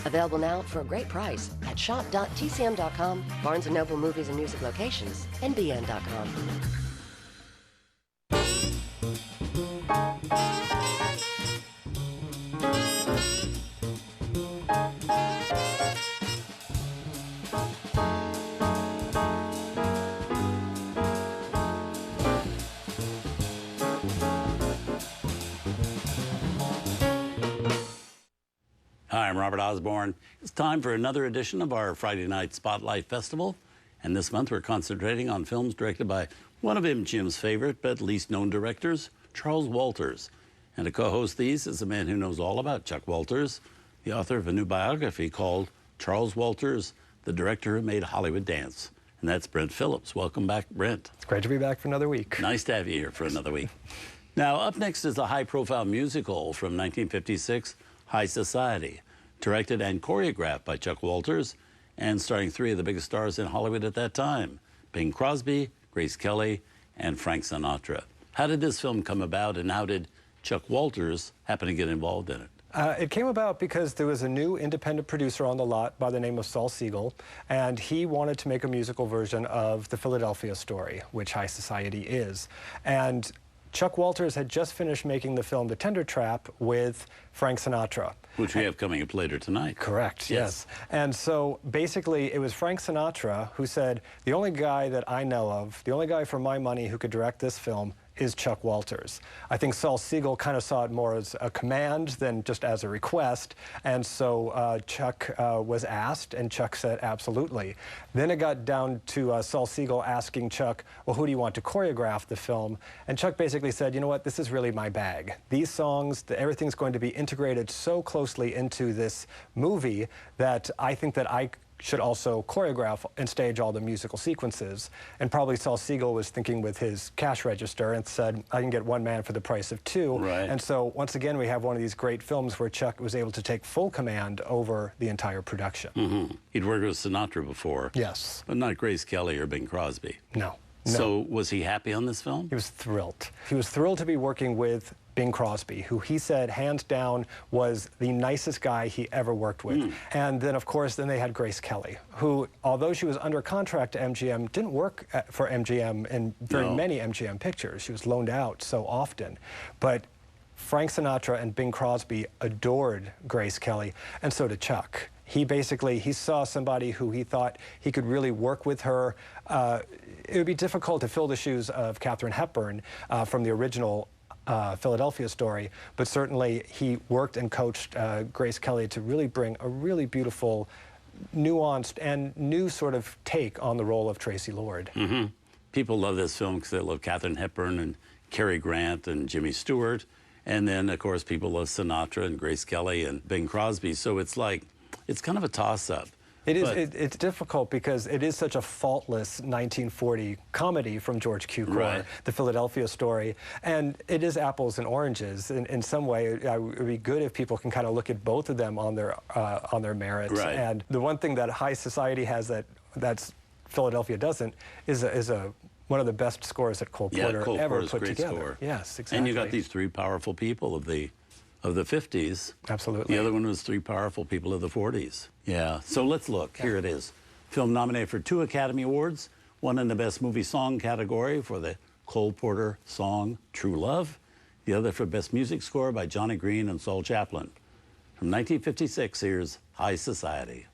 Available now for a great price at shop.tcm.com, Barnes & Noble Movies and Music Locations, and bn.com. Hi, I'm Robert Osborne. It's time for another edition of our Friday Night Spotlight Festival. And this month we're concentrating on films directed by one of MGM's favorite but least known directors, Charles Walters. And to co-host these is a man who knows all about Chuck Walters, the author of a new biography called Charles Walters, the director who made Hollywood dance. And that's Brent Phillips. Welcome back, Brent. It's great to be back for another week. Nice to have you here for another week. Now, up next is a high-profile musical from 1956, High Society, directed and choreographed by Chuck Walters and starring three of the biggest stars in Hollywood at that time, Bing Crosby, Grace Kelly, and Frank Sinatra. How did this film come about, and how did Chuck Walters happen to get involved in it? It came about because there was a new independent producer on the lot by the name of Saul Siegel, and he wanted to make a musical version of the Philadelphia Story, which High Society is. And Chuck Walters had just finished making the film The Tender Trap with Frank Sinatra. Which we have coming up later tonight. Correct, yes. And so basically it was Frank Sinatra who said, the only guy that I know of, the only guy for my money who could direct this film is Chuck Walters. I think Saul Siegel kind of saw it more as a command than just as a request, and so Chuck was asked, and Chuck said absolutely. Then it got down to Saul Siegel asking Chuck, well, who do you want to choreograph the film? And Chuck basically said, you know what, this is really my bag. These songs, everything's going to be integrated so closely into this movie that I think that I should also choreograph and stage all the musical sequences. And probably Saul Siegel was thinking with his cash register and said, I can get one man for the price of two. Right. And so once again, we have one of these great films where Chuck was able to take full command over the entire production. Mm-hmm. He'd worked with Sinatra before. Yes. But not Grace Kelly or Bing Crosby. No. No. So was he happy on this film? He was thrilled. He was thrilled to be working with Bing Crosby, who he said, hands down, was the nicest guy he ever worked with. And then, of course, then they had Grace Kelly, who, although she was under contract to MGM, didn't work for MGM in very many MGM pictures. She was loaned out so often. But Frank Sinatra and Bing Crosby adored Grace Kelly, and so did Chuck. He saw somebody who he thought he could really work with her. It would be difficult to fill the shoes of Katharine Hepburn from the original Philadelphia Story, but certainly he worked and coached Grace Kelly to really bring a really beautiful, nuanced, and new sort of take on the role of Tracy Lord. Mm-hmm. People love this film because they love Katharine Hepburn and Cary Grant and Jimmy Stewart. And then, of course, people love Sinatra and Grace Kelly and Bing Crosby. So it's like, it's kind of a toss-up. It is. It's difficult because it is such a faultless 1940 comedy from George Cukor, right. The Philadelphia Story, and it is apples and oranges. In some way, it would be good if people can kind of look at both of them on their merits. Right. And the one thing that High Society has that's Philadelphia doesn't is one of the best scores that Cole Porter Cole ever Porter's put great together. Score. Yes, exactly. And you got these three powerful people of the 50s. Absolutely. The other one was three powerful people of the 40s. Yeah. So let's look. Here it is. Film nominated for 2 Academy Awards, one in the Best Movie Song category for the Cole Porter song True Love, the other for Best Music Score by Johnny Green and Saul Chaplin. From 1956, here's High Society.